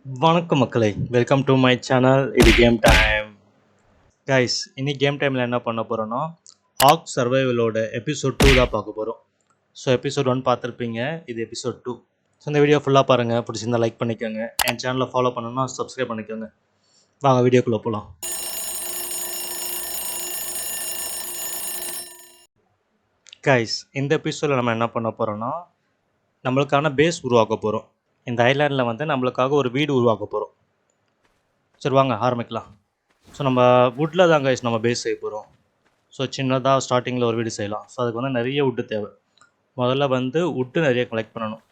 வணக்கம் மக்களே, welcome to my channel. இது கேம் டைம். கைஸ், இன்னைக்கு கேம் டைமில் என்ன பண்ண போகிறோன்னா ஆர்க் சர்வைவலோட எபிசோட் 2 தான் பார்க்க போகிறோம். ஸோ எபிசோட் 1 பார்த்துருப்பீங்க, இது எபிசோட் 2. ஸோ இந்த வீடியோ ஃபுல்லாக பாருங்கள், பிடிச்சிருந்தா லைக் பண்ணிக்கோங்க. என் சேனலை ஃபாலோ பண்ணணும்னா சப்ஸ்கிரைப் பண்ணிக்கோங்க. வாங்க வீடியோக்குள்ளே போகலாம். கைஸ், இந்த எபிசோடில் நம்ம என்ன பண்ண போகிறோன்னா நம்மளுக்கான பேஸ் உருவாக்க போகிறோம். இந்த ஐலாண்டில் வந்து நம்மளுக்காக ஒரு வீடு உருவாக்க போகிறோம். சரி வாங்க ஆரம்பிக்கலாம். ஸோ நம்ம வுட்டில் தான் கைஸ் நம்ம பேஸ் செய்ய போகிறோம். ஸோ சின்னதாக ஸ்டார்டிங்கில் ஒரு வீடு செய்யலாம். ஸோ அதுக்கு வந்து நிறைய வுட்டு தேவை. முதல்ல வந்து வுட்டு நிறைய கலெக்ட் பண்ணணும்.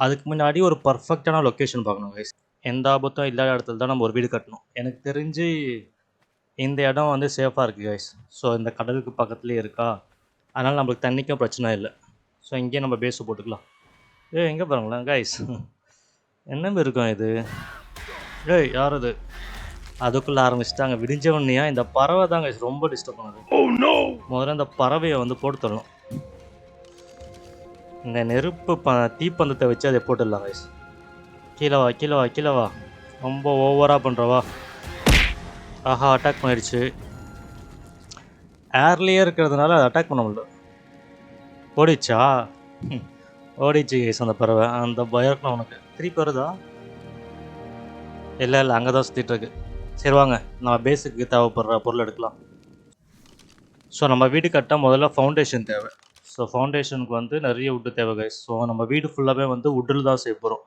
அதுக்கு முன்னாடி ஒரு பர்ஃபெக்டான லொக்கேஷன் பார்க்கணும் கைஸ். எந்த ஆபத்தும் இல்லாத இடத்துல தான் நம்ம ஒரு வீடு கட்டணும். எனக்கு தெரிஞ்சு இந்த இடம் வந்து சேஃபாக இருக்குது கைஸ். ஸோ இந்த கடலுக்கு பக்கத்துலேயே இருக்கா, அதனால் நம்மளுக்கு தண்ணிக்கும் பிரச்சனை இல்லை. ஸோ இங்கேயே நம்ம பேஸை போட்டுக்கலாம். எங்கே பாருங்களேன் கைஸ், என்ன இருக்கும் இது? யார் அது? அதுக்குள்ளே ஆரம்பிச்சிட்டாங்க. விடிஞ்சவனையா இந்த பறவை தாங்க ரொம்ப டிஸ்டர்ப் பண்ணுது. முதல்ல இந்த பறவையை வந்து போட்டு தரணும். இந்த நெருப்பு தீப்பந்தத்தை வச்சு அதை போட்டுடலாம் கைஸ். கீழே வா கீழே வா கீழே வா, ரொம்ப ஓவராக பண்ணுறவா. ஆஹா, அட்டாக் பண்ணிடுச்சு. ஏர்லேயே இருக்கிறதுனால அதை அட்டாக் பண்ண முடியல. ஓடிச்சா? ஓடிச்சு கைஸ் அந்த பறவை. அந்த பயம் உனக்கு திருப்பி வருதா? இல்லை இல்லை, அங்கே தான் சுற்றிட்டு இருக்கு. சரி வாங்க, நம்ம பேஸுக்கு தேவைப்படுற பொருள் எடுக்கலாம். ஸோ நம்ம வீடு கட்ட முதல்ல ஃபவுண்டேஷன் தேவை. ஸோ ஃபவுண்டேஷனுக்கு வந்து நிறைய வுட்டு தேவை கைஸ். ஸோ நம்ம வீடு ஃபுல்லாகவே வந்து வுட்டில் தான் செய்ய போகிறோம்.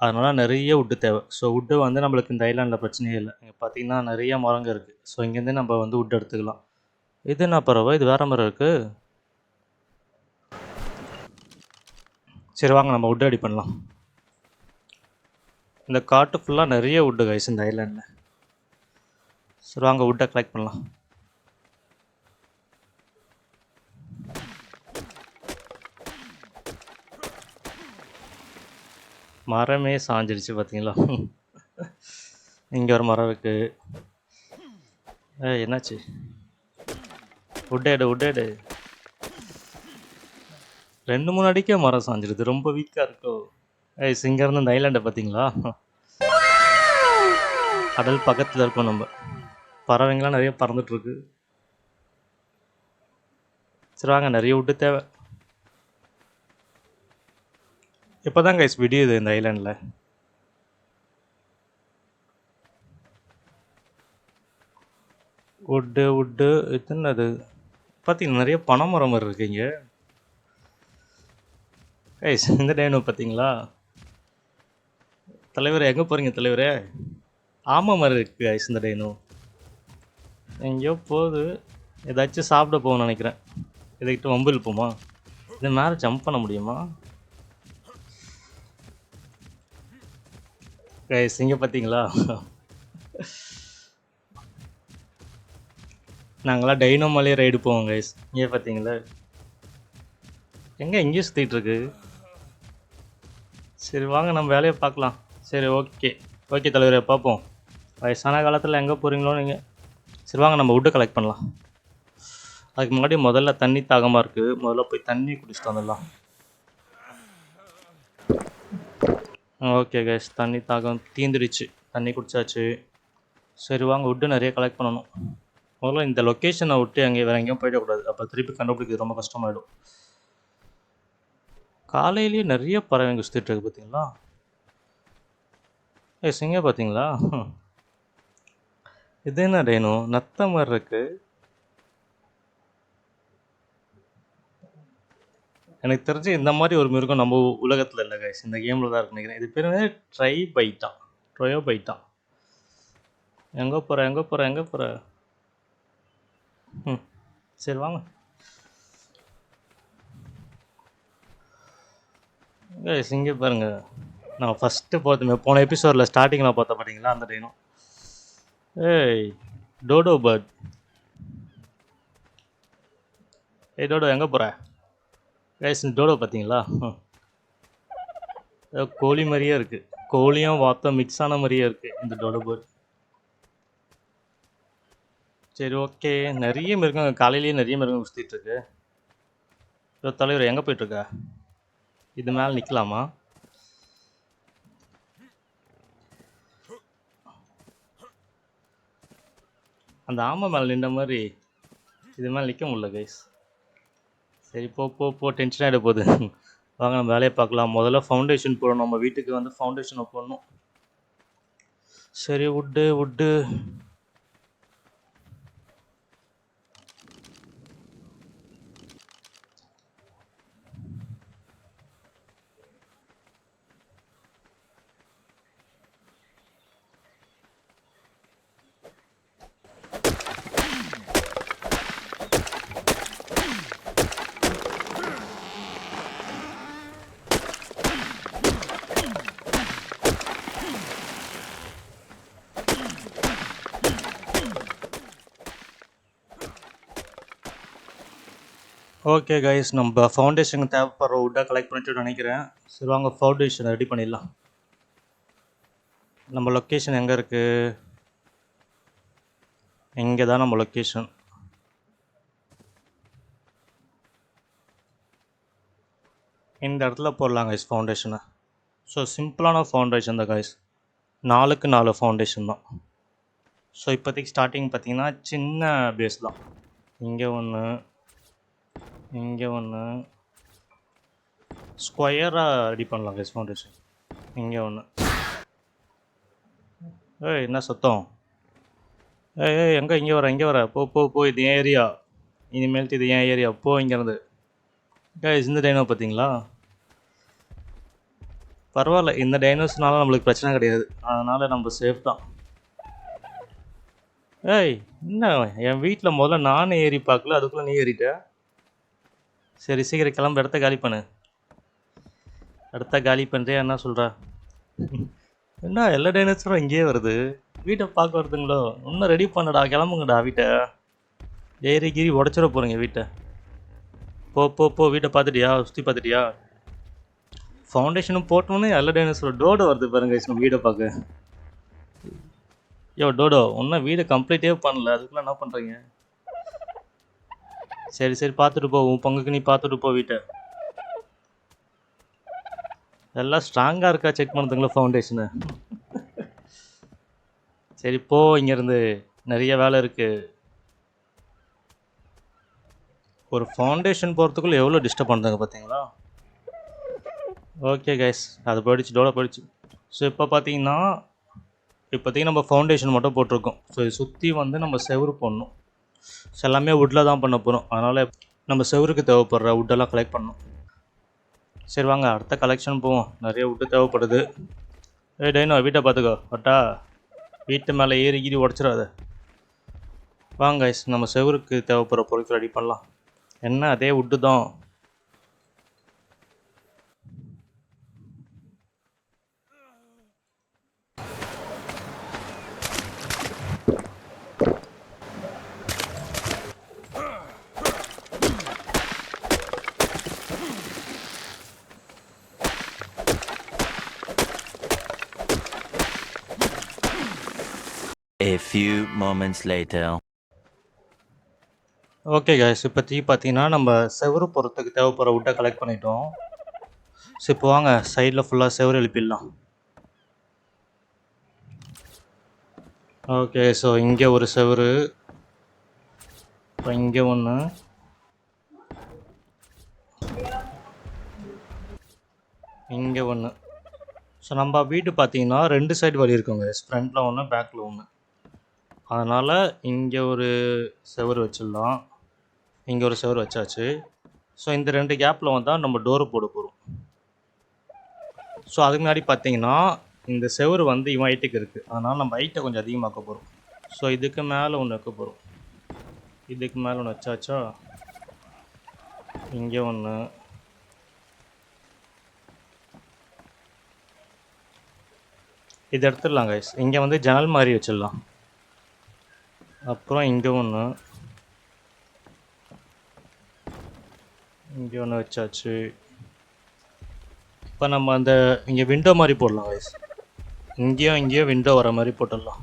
அதனால் நிறைய வுட்டு தேவை. ஸோ வுட்டு வந்து நம்மளுக்கு இந்த ஐலாண்டில் பிரச்சனையே இல்லை. இங்கே பார்த்தீங்கன்னா நிறைய மரங்கள் இருக்குது. ஸோ இங்கேருந்தே நம்ம வந்து வுட் எடுத்துக்கலாம். இது என்ன பறவை? இது வேறு மரம் இருக்குது. சரி வாங்க நம்ம வுட் ரெடி பண்ணலாம். இந்த காட்டு ஃபுல்லாக நிறைய வுட்டு கைஸ் இந்த ஐலாண்டில். சரி வாங்க வுட்டை கலெக்ட் பண்ணலாம். மரமே சாஞ்சிடுச்சு பார்த்தீங்களா? இங்கே ஒரு மரம் இருக்குது. என்னாச்சு? வுட்டேடு 2-3 அடிக்கே மரம் சாஞ்சிடுது. ரொம்ப வீக்காக இருக்கோ. இங்கேருந்து இந்த ஐலாண்டை பார்த்தீங்களா? கடல் பக்கத்தில் இருக்கோம் நம்ம. பறவைங்களாம் நிறைய பறந்துட்டுருக்கு. சரி வாங்க, நிறைய வுட்டு தேவை. இப்போ தான் கைஸ் விடியுது இந்த ஐலாண்டில். வுட்டு எத்தனை அது பார்த்தீங்கன்னா நிறைய பனைமரம் மாதிரி இருக்குங்க கைஸ். இந்த டைனோ பார்த்தீங்களா? தலைவரே எங்கே போகிறீங்க தலைவரே? ஆமாம் மாதிரி இருக்குது கைஸ் இந்த டைனோ. எங்கேயோ போகுது. ஏதாச்சும் சாப்பிட போகணும்னு நினைக்கிறேன். இதுக்கிட்ட வம்பு இழுப்போமா? இது மேலே ஜம்ப் பண்ண முடியுமா கைஸ்? இங்கே பார்த்தீங்களா? நாங்களாம் டைனோ மேலேயே ரைடு போவோம் கைஸ். இங்கே பார்த்தீங்களா? எங்கே இங்கேயும் சுற்றிட்டுருக்கு. சரி வாங்க நம்ம வேலையை பார்க்கலாம். சரி ஓகே தலைவரே, பார்ப்போம். வயசான காலத்தில் எங்கே போகிறீங்களோ நீங்கள். சரி வாங்க நம்ம வுட்டு கலெக்ட் பண்ணலாம். அதுக்கு முன்னாடி முதல்ல தண்ணி தாகமாக இருக்குது. முதல்ல போய் தண்ணி குடிச்சிட்டு வந்துடலாம். ஓகே கைஸ், தண்ணி தாகம் தீந்துடுச்சு. தண்ணி குடிச்சாச்சு. சரி வாங்க வுட்டு நிறைய கலெக்ட் பண்ணணும். முதல்ல இந்த லொக்கேஷனை விட்டு வேறு எங்கேயும் போயிடக்கூடாது. அப்போ திருப்பி கண்டுபிடிக்கிறது ரொம்ப கஷ்டமாயிடும். காலையிலேயே நிறைய பறவைங்க சுற்றிட்டு இருக்கு பார்த்தீங்களா? சிங்க பார்த்தீங்களா? இது என்ன டைனோ? நத்த மாதிரி இருக்கு. எனக்கு தெரிஞ்சு இந்த மாதிரி ஒரு மிருகம் நம்ம உலகத்தில் இல்லை கைஸ், இந்த கேமில் தான் இருக்கு நினைக்கிறேன். இது பேர் வந்து ட்ரையோபைட்டா. எங்கே போகிற? சரி வாங்க கைஸ், இங்கே பாருங்க. நான் ஃபஸ்ட்டு போன எபிசோடில் ஸ்டார்டிங்கில் பார்த்தேன் பார்த்தீங்களா அந்த டைனோ. டோடோ பேர்ட். டோடோ எங்கே போகிற கைஸ்? டோடோ பார்த்தீங்களா? கோழி மாதிரியே இருக்குது. கோழியும் வாத்தம் மிக்ஸ் ஆன மாதிரியே இருக்குது இந்த டோடோ பேர்ட். சரி ஓகே, நிறைய மிருகங்க காலையிலேயே நிறைய மிருகம் சுற்றிட்டுருக்கு. தலைவர் எங்கே போயிட்டுருக்க? இது மேலே நிற்கலாமா? அந்த ஆமை மேலே நின்ற மாதிரி இது மேலே நிற்க முடியல கைஸ். சரி போ போ போ டென்ஷன் ஆகிட போகுது. வாங்க நம்ம வேலையை பார்க்கலாம். முதல்ல ஃபவுண்டேஷன் போடணும். நம்ம வீட்டுக்கு வந்து ஃபவுண்டேஷனை போடணும். சரி வுட்டு ஓகே கைஸ், நம்ம ஃபவுண்டேஷனுக்கு தேவைப்படுற வுட்டாக கலெக்ட் பண்ணிட்டு நினைக்கிறேன். சரி வாங்க ஃபவுண்டேஷனை ரெடி பண்ணிடலாம். நம்ம லொக்கேஷன் எங்கே இருக்குது? இங்கே தான் நம்ம லொக்கேஷன். இந்த இடத்துல போடலாம் கைஸ் ஃபவுண்டேஷனை. ஸோ சிம்பிளான ஃபவுண்டேஷன் தான் கைஸ், 4க்கு 4 ஃபவுண்டேஷன் தான். ஸோ இப்போதைக்கு ஸ்டார்டிங் பார்த்தீங்கன்னா சின்ன பேஸ் தான். இங்கே ஒன்று, இங்கே ஒன்று, ஸ்கொயராக ரெடி பண்ணலாம் கைஸ் ஃபவுண்டேஷன். இங்கே ஒன்று. ஏய் என்ன சத்தம்? ஏய் எங்கே இங்கே வர போ போ போ, இது என் ஏரியா. இனிமேல்ட்டு இது என் ஏரியா, போ இங்கேருந்து. கைஸ் இந்த டைனோ பார்த்தீங்களா? பரவாயில்ல, இந்த டைனோஸ்னால நம்மளுக்கு பிரச்சனை கிடையாது, அதனால் நம்ம சேஃப் தான். ஏய் என்ன என் வீட்டில் முதல்ல நானே ஏறி பார்க்கல, அதுக்குள்ளே நீ ஏறிட்ட. சரி சீக்கிரம் கிளம்பு, இடத்த காலி பண்ணு. இடத்த காலி பண்ணுறியா என்ன சொல்கிற? என்ன எல்லா டைனோஸரும் இங்கேயே வருது, வீட்டை பார்க்க வருதுங்களோ? இன்னும் ரெடி பண்ணடா, கிளம்புங்கடா வீட்டை. ஏறி கீறி உடச்சிட போகிறீங்க வீட்டை. போ போ போ, வீட்டை பார்த்துட்டியா? சுற்றி பார்த்துட்டியா? ஃபவுண்டேஷனும் போட்டோன்னே எல்லா டைனோஸரும் டோடோ வருது பாருங்க நம்ம வீடை பார்க்க. யோ டோடோ, இன்னும் வீடை கம்ப்ளீட்டே பண்ணல, அதுக்குள்ளே என்ன பண்ணுறீங்க? சரி சரி பார்த்துட்டு போ, உன் பங்குக்கு நீ பார்த்துட்டு போ வீட்டை. எல்லாம் ஸ்ட்ராங்காக இருக்கா செக் பண்ணுறதுங்களா ஃபவுண்டேஷனு? சரி போ இங்கேருந்து, நிறைய வேலை இருக்குது. ஒரு ஃபவுண்டேஷன் போகிறதுக்குள்ளே எவ்வளோ டிஸ்டர்ப் பண்ணுறாங்க பார்த்தீங்களா? ஓகே கைஸ், அது போயிடுச்சு, டோலோ போயிடுச்சு. ஸோ இப்போ பார்த்தீங்கன்னா இப்போதைக்கு நம்ம ஃபவுண்டேஷன் மட்டும் போட்டிருக்கோம். ஸோ இது சுற்றி வந்து நம்ம செவுரு போடணும். ஸோ எல்லாமே வுட்டில் தான் பண்ண போகிறோம், அதனால் நம்ம செவருக்கு தேவைப்படுற வுட்டெல்லாம் கலெக்ட் பண்ணணும். சரி வாங்க அடுத்த கலெக்ஷன் போவோம், நிறைய வுட்டு தேவைப்படுது. ஏய் டைனோ, வீட்டை பார்த்துக்கோ ஒட்டா, வீட்டு மேலே ஏறி கீறி உடச்சிடாத. வாங்க கைஸ், நம்ம செவருக்கு தேவைப்படுற பொருட்கள் ரெடி பண்ணலாம். என்ன அதே வுட்டு தான். A few moments later. Okay guys, இப்போதைக்கு பார்த்தீங்கன்னா நம்ம செவரு போகிறதுக்கு தேவைப்படுற வுட்டை கலெக்ட் பண்ணிட்டோம். ஸோ இப்போ வாங்க சைடில் ஃபுல்லாக செவரு எழுப்பிடலாம். ஓகே, ஸோ இங்கே ஒரு செவரு, இப்போ இங்கே ஒன்று, இங்கே ஒன்று. ஸோ நம்ம வீடு பார்த்தீங்கன்னா 2 சைடு வழி இருக்குங்க, ஃப்ரண்ட்டில் ஒன்று பேக்கில் ஒன்று. அதனால் இங்கே ஒரு செவரு வச்சிடலாம், இங்கே ஒரு செவரு வச்சாச்சு. ஸோ இந்த 2 கேப்பில் வந்தால் நம்ம டோரு போட போகிறோம். ஸோ அதுக்கு முன்னாடி பார்த்தீங்கன்னா இந்த செவரு வந்து இவன் ஹைட்டுக்கு இருக்குது, அதனால் நம்ம ஹைட்டை கொஞ்சம் அதிகமாக்க போகிறோம். ஸோ இதுக்கு மேலே ஒன்று வைக்க போகிறோம், இதுக்கு மேலே ஒன்று வச்சாச்சா, இங்கே ஒன்று, இது எடுத்துடலாம் கைஸ். இங்கே வந்து ஜன்னல் மாதிரி வச்சிடலாம். அப்புறம் இங்கே ஒன்று, இங்கே ஒன்று வச்சாச்சு. இப்போ நம்ம அந்த இங்கே விண்டோ மாதிரி போடலாம் கைஸ், இங்கேயும் விண்டோ வர மாதிரி போட்டுடலாம்.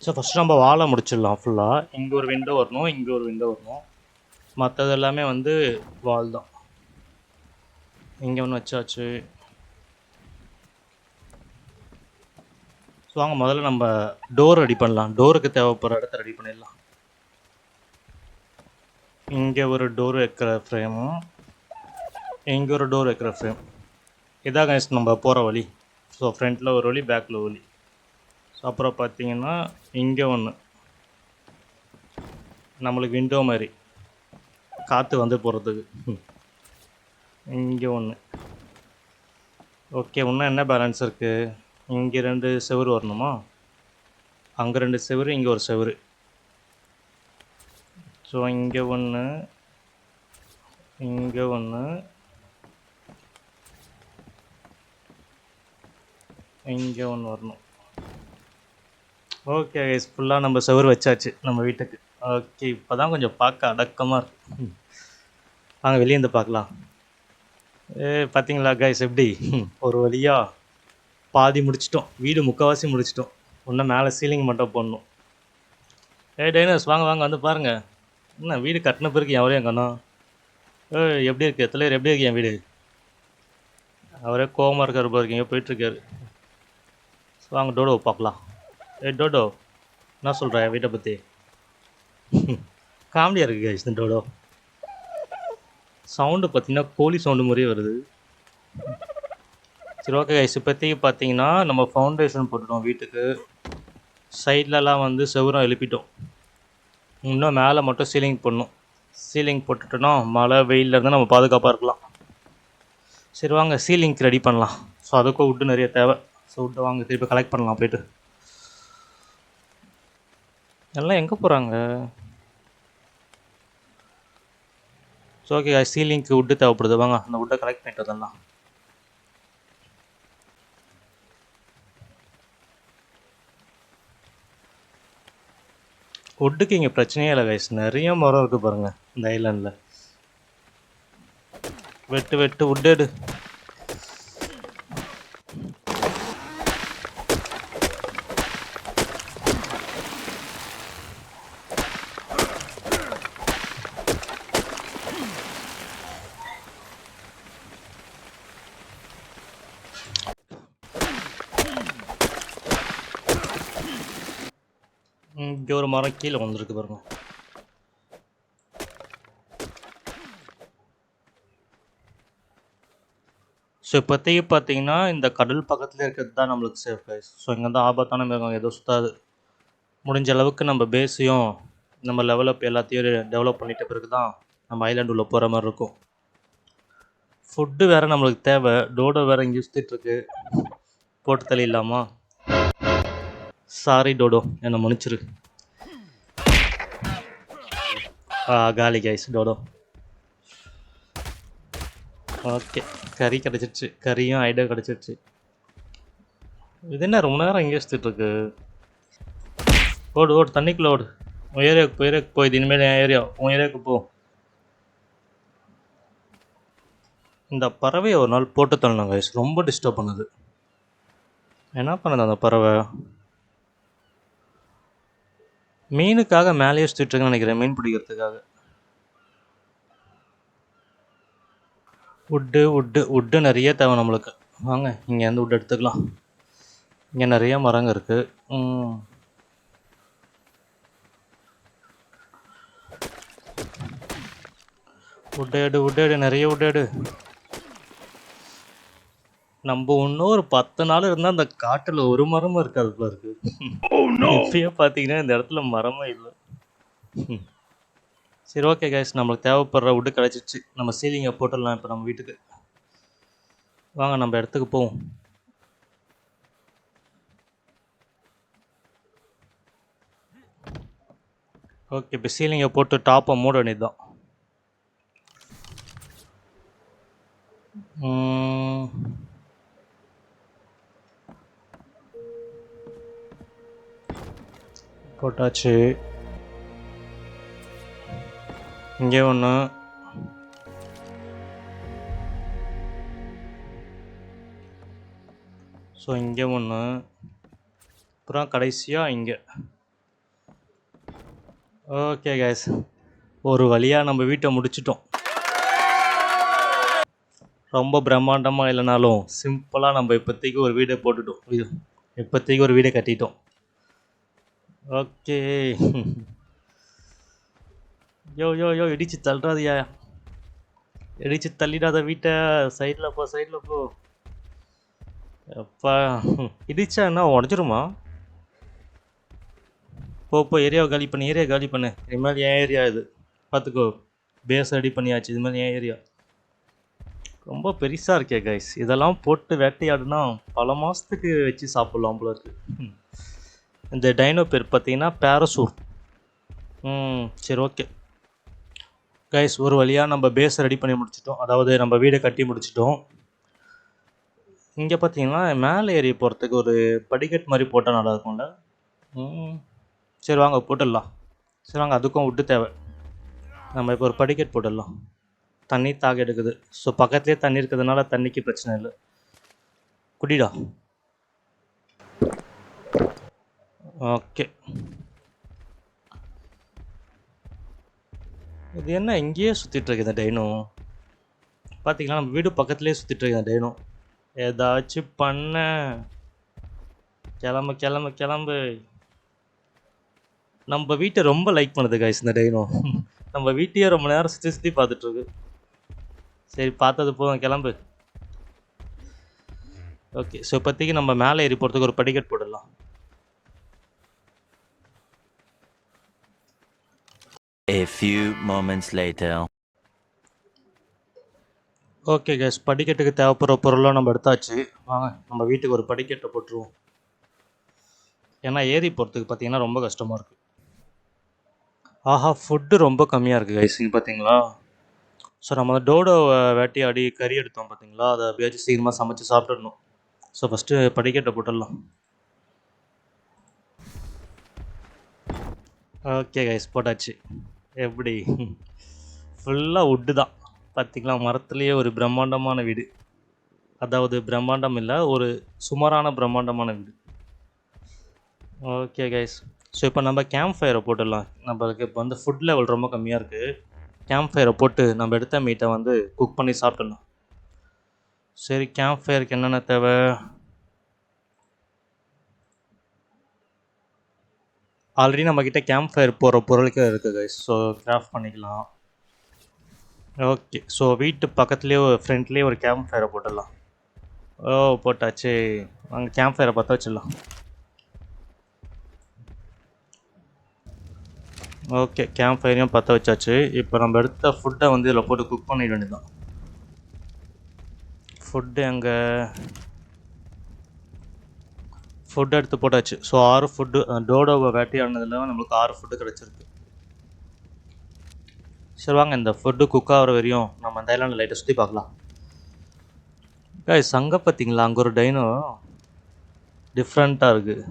ஸோ ஃபஸ்ட்டு நம்ம வாழை முடிச்சிடலாம் ஃபுல்லாக. இங்கே ஒரு விண்டோ வரணும், இங்கே ஒரு விண்டோ வரணும், மற்றது எல்லாமே வந்து வால் தான். இங்கே ஒன்று வச்சாச்சு. ஸோ வாங்க முதல்ல நம்ம டோர் ரெடி பண்ணலாம். டோருக்கு தேவைப்படுற இடத்த ரெடி பண்ணிடலாம். இங்கே ஒரு டோர் வைக்கிற ஃப்ரேமும் இங்கே ஒரு டோர் வைக்கிற ஃப்ரேம். இதான் கைஸ் நம்ம போகிற வழி. ஸோ ஃப்ரண்ட்டில் ஒரு வழி, பேக்கில் ஒரு வழி. ஸோ அப்புறம் பார்த்தீங்கன்னா இங்கே ஒன்று நம்மளுக்கு விண்டோ மாதிரி காற்று வந்து போகிறதுக்கு. இங்கே ஒன்று. ஓகே, இன்னும் என்ன பேலன்ஸ் இருக்குது? இங்கே 2 செவுரு வரணுமா? அங்கே 2 செவுரு, இங்கே ஒரு செவுரு. ஸோ இங்கே ஒன்று, இங்கே ஒன்று, இங்கே ஒன்று வரணும். ஓகே கைஸ், ஃபுல்லாக நம்ம செவுரு வச்சாச்சு நம்ம வீட்டுக்கு. ஓகே, இப்போ தான் கொஞ்சம் பார்க்க அடக்கமாக இருக்கு. வாங்க வெளியே இருந்து பார்க்கலாம். பார்த்தீங்களா கைஸ் எப்படி ஒரு வழியாக பாதி முடிச்சிட்டோம். வீடு முக்கால்வாசி முடிச்சிட்டோம். இன்னும் மேலே சீலிங் மட்டும் போடணும். டைனர்ஸ் வாங்க வாங்க வந்து பாருங்கள். என்ன வீடு கட்டின பிறகு எவரையும் காணோம். எப்படி இருக்குது தலைவர், எப்படி இருக்கு என் வீடு? அவரே கோவமாக இருக்கார் பாருங்க, எங்கே போயிட்டுருக்காரு. வாங்க டோடோ பார்க்கலாம். டோடோ என்ன சொல்கிற என் வீட்டை பற்றி? காமெடியாக இருக்குது கைஸ் இந்த டோடோ. சவுண்டு பார்த்தீங்கன்னா கோழி சவுண்டு மாதிரியே வருது. சரி ஓகே கைஸ், இப்போதைக்கு பார்த்தீங்கன்னா நம்ம ஃபவுண்டேஷன் போட்டுட்டோம் வீட்டுக்கு. சைட்லலாம் வந்து செவரும் எழுப்பிட்டோம். இன்னும் மேலே மட்டும் சீலிங் போடணும். சீலிங் போட்டுட்டோன்னா மழை வெயிலில் இருந்தால் நம்ம பாதுகாப்பாக இருக்கலாம். சரி வாங்க சீலிங்க்கு ரெடி பண்ணலாம். ஸோ அதுக்கும் வுட்டு நிறைய தேவை. ஸோ வுட்டை வாங்க திருப்பி கலெக்ட் பண்ணலாம் போய்ட்டு. எல்லாம் எங்கே போகிறாங்க? ஸோ ஓகே சீலிங்க்கு வுட்டு தேவைப்படுது. வாங்க அந்த வுட்டை கலெக்ட் பண்ணிட்டு வந்துடலாம். வுட்டுக்கு இங்கே பிரச்சனையே இல்லை கைஸ், நிறைய மரம் இருக்குது பாருங்கள் இந்த ஐலாண்டில். வெட்டு வெட்டு வுட் எடு. இங்கே ஒரு மரம் கீழே வந்துருக்கு பாருங்க. ஸோ இப்போதைக்கு பார்த்தீங்கன்னா இந்த கடல் பக்கத்தில் இருக்கிறது தான் நம்மளுக்கு சேஃப் கைஸ். ஸோ இங்கே தான் ஆபத்தான மிருகம் எதுவும் சுத்தாது. முடிஞ்ச அளவுக்கு நம்ம பேஸையும் நம்ம லெவலப் எல்லாத்தையும் டெவலப் பண்ணிட்ட பிறகு தான் நம்ம ஐலாண்டு உள்ள போகிற மாதிரி இருக்கும். ஃபுட்டு வேறு நம்மளுக்கு தேவை. டோடோ வேறு இங்கே சுற்றிட்டுருக்கு. போட்டு தள்ளிடலாமா? சாரி டோடோ, என்னை மன்னிச்சிரு. காலி கைஸ் டோடோ. ஓகே, கறி கிடச்சிருச்சு. கறியும் ஐடியா கிடச்சிருச்சு. இது என்ன ரொம்ப நேரம் இங்கே சுற்றிட்டுருக்கு? ஓடு ஓடு, தண்ணிக்குள்ளே ஓடு. உன் ஏரியாவுக்கு போய் இது இனிமேல் என் ஏரியா. உன் ஏரியாவுக்கு போ. இந்த பறவையை ஒரு நாள் போட்டு தள்ளணும் கைஸ், ரொம்ப டிஸ்டர்ப் பண்ணுது. என்ன பண்ணுது அந்த பறவை? மீனுக்காக மேலேயே சுற்றிட்டுருக்குன்னு நினைக்கிறேன், மீன் பிடிக்கிறதுக்காக. வுட்டு நிறைய தேவை நம்மளுக்கு. வாங்க இங்கேருந்து வுட் எடுத்துக்கலாம். இங்கே நிறைய மரங்க இருக்குது. வுட் எடு, நிறைய வுட் எடு. நம்ம இன்னும் ஒரு 10 நாள் இருந்தால் அந்த காட்டில் ஒரு மரமும் இருக்காது போல இருக்கு. இப்பயே பார்த்தீங்கன்னா இந்த இடத்துல மரமே இல்லை. சரி ஓகே கைஸ், நம்மளுக்கு தேவைப்படுற வுட்டு கிடச்சிச்சு. நம்ம சீலிங்கை போட்டுடலாம் இப்போ நம்ம வீட்டுக்கு. வாங்க நம்ம இடத்துக்கு போவோம். ஓகே, இப்போ சீலிங்கை போட்டு டாப்பை மூட வேண்டியது தான். போட்டாச்சு. இங்கே ஒன்று. ஸோ இங்கே ஒன்று. அப்புறம் கடைசியாக இங்கே. ஓகே கைஸ், ஒரு வழியாக நம்ம வீட்டை முடிச்சிட்டோம். ரொம்ப பிரம்மாண்டமாக இல்லைனாலும் சிம்பிளாக நம்ம இப்போதைக்கு ஒரு வீடை போட்டுட்டோம். இப்போதைக்கு ஒரு வீடை கட்டிட்டோம். ஓகே. யோ யோ யோ இடிச்சு தள்ளுறாதியா, இடிச்சு தள்ளிடாத வீட்டை. சைடில் போ, சைடில் போ. அப்பா, இடிச்சா என்ன உடஞ்சிருமா? போ போ, ஏரியாவை காலி பண்ணு, ஏரியா காலி பண்ணு. இனிமேல் என் ஏரியா இது, பார்த்துக்கோ. பேஸ் ரெடி பண்ணியாச்சு, இதுமாதிரி என் ஏரியா. ரொம்ப பெருசாக இருக்கே கைஸ், இதெல்லாம் போட்டு வேட்டையாடுனா பல மாதத்துக்கு வச்சு சாப்பிட்லாம் போல இருக்கு. இந்த டைனோ பேர் பார்த்தீங்கன்னா பேரசூர். சரி ஓகே கைஸ், ஒரு வழியாக நம்ம பேஸ் ரெடி பண்ணி முடிச்சிட்டோம், அதாவது நம்ம வீடை கட்டி முடிச்சிட்டோம். இங்கே பார்த்தீங்கன்னா மேலே ஏறி போகிறதுக்கு ஒரு படிக்கட் மாதிரி போட்டால் நல்லா இருக்கும்ல. சரி வாங்க போட்டுடலாம். சரி வாங்க, அதுக்கும் விட்டு தேவை. நம்ம இப்போ ஒரு படிக்கட் போட்டுடலாம். தண்ணி தாக எடுக்குது, ஸோ பக்கத்துலேயே தண்ணி இருக்கிறதுனால தண்ணிக்கு பிரச்சனை இல்லை. குடிடா. ஓகே, இது என்ன இங்கேயே சுற்றிட்டு இருக்கு இந்த டைனோ? பார்த்தீங்களா, நம்ம வீடு பக்கத்துலேயே சுற்றிட்டு இருக்கு இந்த டைனோ. ஏதாச்சும் பண்ண. கிளம்பு கிளம்பு கிளம்பு. நம்ம வீட்டை ரொம்ப லைக் பண்ணுது கைஸ் இந்த டைனோ. நம்ம வீட்டையே ரொம்ப நேரம் சுற்றி சுற்றி பார்த்துட்ருக்கு. சரி பார்த்தது போதும், கிளம்பு. ஓகே, ஸோ இப்போதைக்கு நம்ம மேலே ஏறி போகிறதுக்கு ஒரு படிக்கட் போடலாம். A few moments later. Okay guys, படிக்கட்டுக்கு தேவைப்படுற பொருளாக நம்ம எடுத்தாச்சு. வாங்க நம்ம வீட்டுக்கு ஒரு படிக்கட்டை போட்டுருவோம். ஏன்னா ஏறி போகிறதுக்கு பார்த்தீங்கன்னா ரொம்ப கஷ்டமாக இருக்குது. ஆஹா, ஃபுட்டு ரொம்ப கம்மியாக இருக்குது கைஸ். இங்கே பார்த்தீங்களா, ஸோ நம்ம டோடோவை வேட்டையாடி கறி எடுத்தோம் பார்த்தீங்களா, அதை எப்படியாச்சும் சீக்கிரமாக சமைச்சு சாப்பிட்டுடணும். ஸோ ஃபஸ்ட்டு படிக்கட்டை போட்டுடலாம். ஓகே கைஸ், போட்டாச்சு. எப்படி, ஃபுல்லாக வுட்டு தான் பார்த்திங்களா. மரத்துலேயே ஒரு பிரம்மாண்டமான வீடு, அதாவது பிரம்மாண்டம் இல்லை, ஒரு சுமாரான பிரம்மாண்டமான வீடு. ஓகே கைஸ், ஸோ இப்போ நம்ம கேம்ப் ஃபயரை போட்டுடலாம். நம்மளுக்கு இப்போ வந்து ஃபுட் லெவல் ரொம்ப கம்மியாக இருக்குது. கேம்ப் ஃபயரை போட்டு நம்ம எடுத்த மீட்டை வந்து குக் பண்ணி சாப்பிட்டுடலாம். சரி, கேம்ப் ஃபயருக்கு என்னென்ன தேவை? ஆல்ரெடி நம்மக்கிட்ட கேம்ப் ஃபயர் போகிற பொருளுக்கு இருக்குது கைஸ், ஸோ கிராஃப்ட் பண்ணிக்கலாம். ஓகே, ஸோ வீட்டு பக்கத்துலேயே ஒரு ஃப்ரண்ட்லேயே ஒரு கேம்ப் ஃபயரை போட்டுடலாம். ஓ போட்டாச்சு, அங்கே கேம்ப் ஃபயரை பற்ற வச்சிடலாம். ஓகே, கேம்ப் ஃபயரையும் பற்ற வச்சாச்சு. இப்போ நம்ம எடுத்த ஃபுட்டை வந்து இதில் போட்டு குக் பண்ணிட வேண்டியதான். ஃபுட்டு எங்கே? ஃபுட்டு எடுத்து போட்டாச்சு. ஸோ 6 ஃபுட்டு, டோடோவை வேட்டையாடினதில் நம்மளுக்கு 6 ஃபுட்டு கிடச்சிருக்கு. சரி வாங்க, இந்த ஃபுட்டு குக் ஆகிற வரையும் நம்ம அந்த ஐலாண்டில் லைட்டை சுற்றி பார்க்கலாம். கைஸ், அங்கே பார்த்தீங்களா, அங்கே ஒரு டைனோ டிஃப்ரெண்ட்டாக இருக்குது.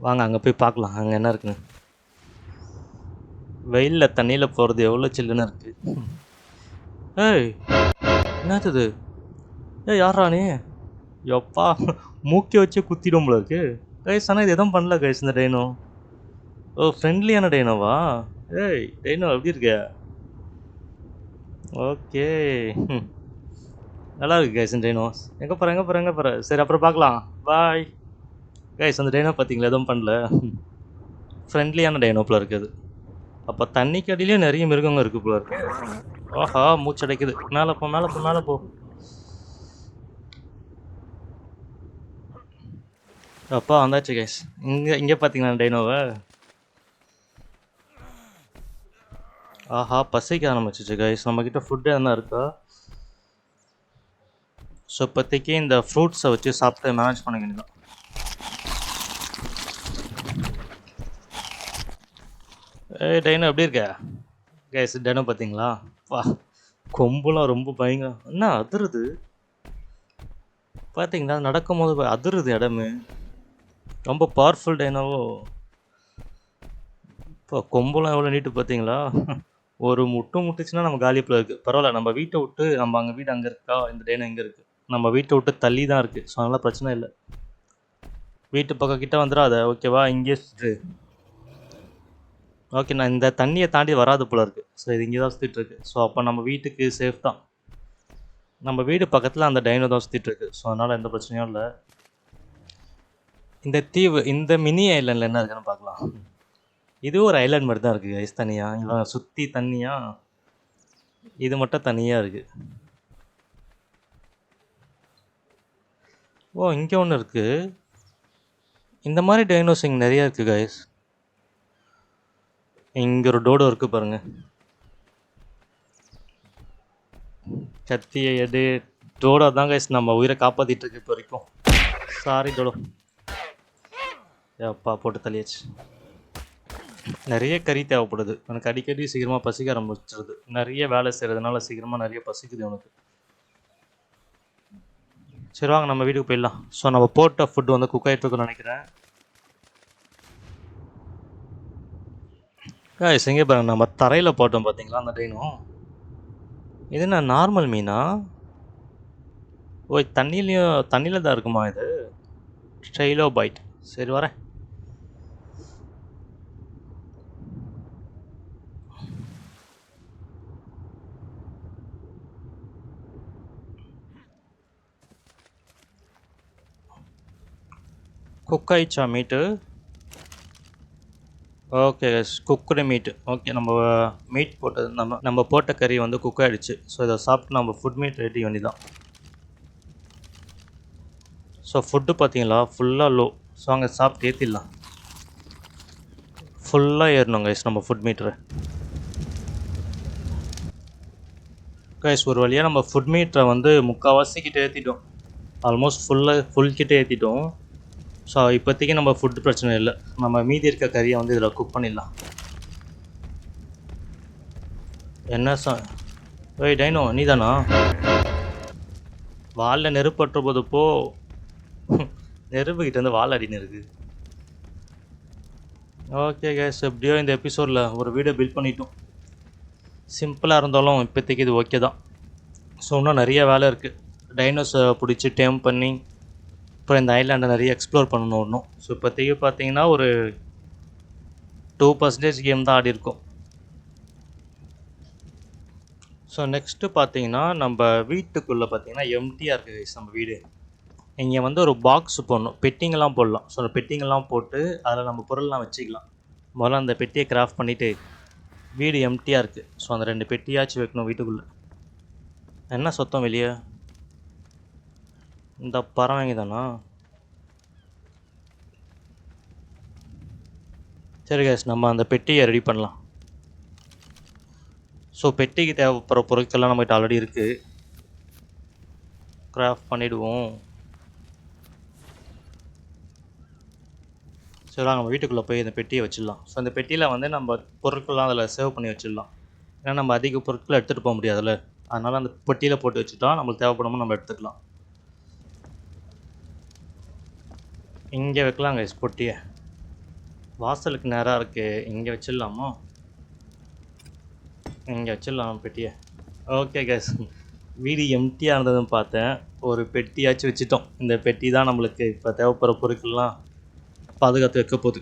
வாங்க அங்கே போய் பார்க்கலாம் அங்கே என்ன இருக்குன்னு. வெயிலில் தண்ணியில் போகிறது எவ்வளோ சில்லுன்னு இருக்குது. ஏய் என்னது? ஏய் யாரா நீ? எப்பா, மூக்கி வச்சு குத்திடும் போல இருக்கு கைஸ். ஆனால் இது எதுவும் பண்ணல கைஸ் இந்த டைனோ. ஓ ஃப்ரெண்ட்லியான டைனோவா? ஏய் டைனோ எப்படி இருக்க? ஓகே, நல்லா இருக்கு கைஸ் இந்த டைனோ. எங்கே போகிற? சரி அப்புறம் பார்க்கலாம், பாய் கைஸ். அந்த டைனோ பார்த்தீங்களா, எதுவும் பண்ணல, ஃப்ரெண்ட்லியான டைனோ போல இருக்குது. அப்போ தண்ணிக்கு அடியிலே நிறைய மிருகங்க இருக்குது போல இருக்கு. ஆஹா, மூச்சடைக்குது. மேலே போ. அப்பா வந்தாச்சு கைஸ். இங்கே பார்த்தீங்களா டைனோவை? ஆஹா, பசிக்க ஆரம்பிச்சிச்சு கைஸ். நம்மக்கிட்ட ஃபுட்டு என்ன இருக்கா? ஸோ இப்போதைக்கு இந்த ஃப்ரூட்ஸை வச்சு சாப்பிட்டு மேனேஜ் பண்ண வேண்டியதான். ஏய் டைனோ எப்படி இருக்க? கைஸ் டைனோ பார்த்தீங்களா, வா கொம்புலாம் ரொம்ப பயங்கர என்ன அதிருது பார்த்தீங்களா, நடக்கும்போது அதிருது இடமே. ரொம்ப பவர்ஃபுல் டைனோவோ. இப்போ கொம்புலாம் எவ்வளோ நீட்டு பார்த்தீங்களா. ஒரு முட்டுச்சுன்னா நம்ம காலியப்பில் இருக்குது. பரவாயில்ல, நம்ம வீட்டை விட்டு நம்ம அங்கே வீடு அங்கே இருக்கா, இந்த டைனோ எங்கே இருக்குது, நம்ம வீட்டை விட்டு தள்ளி தான் இருக்குது. ஸோ அதனால் பிரச்சனை இல்லை. வீட்டு பக்கம் கிட்டே வந்துடாத, ஓகேவா? இங்கே சுற்று. ஓகே, நான் இந்த தண்ணியை தாண்டி வராது போல இருக்குது. ஸோ இது இங்கே தான் சுற்றிட்டு இருக்கு. ஸோ அப்போ நம்ம வீட்டுக்கு சேஃப் தான். நம்ம வீடு பக்கத்தில் அந்த டைனோ தான் சுற்றிட்டு இருக்கு. ஸோ அதனால் எந்த பிரச்சனையும் இல்லை. இந்த தீவு இந்த மினி ஐலாண்டில் என்ன இருக்குன்னு பார்க்கலாம். இது ஒரு ஐலாண்ட் மாதிரி தான் இருக்குது கைஸ். தனியாக இவன் சுற்றி தண்ணியாக, இது மட்டும் தனியாக இருக்குது. ஓ, இங்கே ஒன்று இருக்குது. இந்த மாதிரி டைனோஸ் இங்கே நிறையா இருக்குது கைஸ். இங்கே ஒரு டோடோ இருக்குது பாருங்கள். கத்தியை எடு. டோடோ தான் கைஸ் நம்ம உயிரை காப்பாற்றிட்டு இருக்கு இப்போ வரைக்கும். சாரி டோடோ. அப்பா போட்டு தள்ளியாச்சு. நிறைய கறி தேவைப்படுது எனக்கு. அடிக்கடி சீக்கிரமாக பசிக்க ஆரம்பிச்சிருது. நிறைய வேலை செய்கிறதுனால சீக்கிரமாக நிறைய பசிக்குது எனக்கு. சரி வாங்க நம்ம வீட்டுக்கு போயிடலாம். ஸோ நம்ம போட்ட ஃபுட்டு வந்து குக் ஆகிட்டு இருக்குன்னு நினைக்கிறேன். காய்ஸ் எங்கே பாருங்க, நம்ம தரையில் போட்டோம் பார்த்தீங்களா அந்த டைனும். இது என்ன நார்மல் மீனா? ஓ, தண்ணியில் தான் இருக்குமா இது? ட்ரெயிலோ பைட். சரி வரேன். குக் ஆயிடுச்சா மீட்டு? ஓகே குக்குடு மீட்டு. ஓகே, நம்ம மீட் போட்டது நம்ம போட்ட கறி வந்து குக் ஆகிடுச்சு. ஸோ இதை சாப்பிட்டு நம்ம ஃபுட் மீட் ரெடி பண்ணி தான். ஸோ ஃபுட்டு பார்த்தீங்களா ஃபுல்லாக லோ. ஸோ அங்கே சாப்பிட்டு ஏற்றிடலாம். ஃபுல்லாக ஏறணும் கைஸ் நம்ம ஃபுட் மீட்ரு. கைஸ் ஒரு வழியாக நம்ம ஃபுட் மீட்டரை வந்து முக்கால்வாசி கிட்டே ஏற்றிட்டோம். ஆல்மோஸ்ட் ஃபுல் கிட்டே ஏற்றிட்டோம். ஸோ இப்போதைக்கு நம்ம ஃபுட்டு பிரச்சனை இல்லை. நம்ம மீதி இருக்க கறியை வந்து இதில் குக் பண்ணிடலாம். என்ன ஓய் டைனோ நீ தானா? வாலில் நெருப்பற்ற போது போ. நெருப்புக்கிட்ட வந்து வால் அடின்னு இருக்குது. ஓகே கேஸ், எப்படியோ இந்த எபிசோடில் ஒரு வீடியோ பில்ட் பண்ணிட்டோம். சிம்பிளாக இருந்தாலும் இப்போதைக்கு இது ஓகே தான். ஸோ இன்னும் நிறைய வேலை இருக்குது. டைனோஸை பிடிச்சி டேம் பண்ணி அப்புறம் இந்த ஐலாண்டை நிறைய எக்ஸ்ப்ளோர் பண்ணணும் இன்னும். ஸோ இப்போதைக்கு பார்த்தீங்கன்னா ஒரு 2% கேம் தான் ஆடி இருக்கும். ஸோ நெக்ஸ்ட்டு பார்த்தீங்கன்னா நம்ம வீட்டுக்குள்ளே பார்த்தீங்கன்னா எம்டியாக இருக்குது நம்ம வீடு. இங்கே வந்து ஒரு பாக்ஸ் போடணும், பெட்டிங்கெல்லாம் போடலாம். ஸோ அந்த பெட்டிங்கெல்லாம் போட்டு அதில் நம்ம பொருள்லாம் வச்சுக்கலாம். முதல்ல அந்த பெட்டியை கிராஃப்ட் பண்ணிவிட்டு வீடு எம்டியாக இருக்குது. ஸோ அந்த 2 பெட்டியாச்சும் வைக்கணும் வீட்டுக்குள்ளே. என்ன சொத்தம் வெளியே? இந்த பறவைங்க தானா? சரி கேஸ், நம்ம அந்த பெட்டியை ரெடி பண்ணலாம். ஸோ பெட்டிக்கு தேவைப்படுற பொருட்கள்லாம் நம்மகிட்ட ஆல்ரெடி இருக்குது. கிராஃப்ட் பண்ணிவிடுவோம். சரி நம்ம வீட்டுக்குள்ளே போய் இந்த பெட்டியை வச்சிடலாம். ஸோ அந்த பெட்டியில் வந்து நம்ம பொருட்கள்லாம் அதில் சேவ் பண்ணி வச்சிடலாம். ஏன்னா நம்ம அதிக பொருட்களை எடுத்துகிட்டு போக முடியாதுல்ல. அதனால் அந்த பெட்டியில் போட்டு வச்சுட்டா நம்மளுக்கு தேவைப்படாமல் நம்ம எடுத்துக்கலாம். இங்கே வைக்கலாங்க பொட்டியை. வாசலுக்கு நேராக இருக்குது, இங்கே வச்சிடலாமா? இங்கே வச்சிடலாம் பெட்டியை. ஓகே கேஸ், வீடு எம்டியாக இருந்ததுன்னு பார்த்தேன். ஒரு பெட்டியாச்சும் வச்சுட்டோம். இந்த பெட்டி தான் நம்மளுக்கு இப்போ தேவைப்படுற பொருட்கள்லாம் பாதுகாத்து வைக்க போகுது.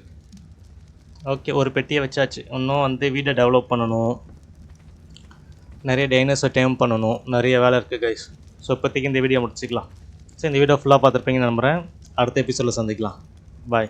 ஓகே, ஒரு பெட்டியை வச்சாச்சு. இன்னும் வந்து வீடை டெவலப் பண்ணணும், நிறைய டைனோஸை டேம் பண்ணணும், நிறைய வேலை இருக்குது கைஸ். ஸோ இப்போதைக்கு இந்த வீடியோ முடிச்சுக்கலாம். ஸோ இந்த வீடியோ ஃபுல்லாக பார்த்துருப்பீங்கன்னு நம்புகிறேன். அடுத்த எபிசோடில் சந்திக்கலாம். பாய்.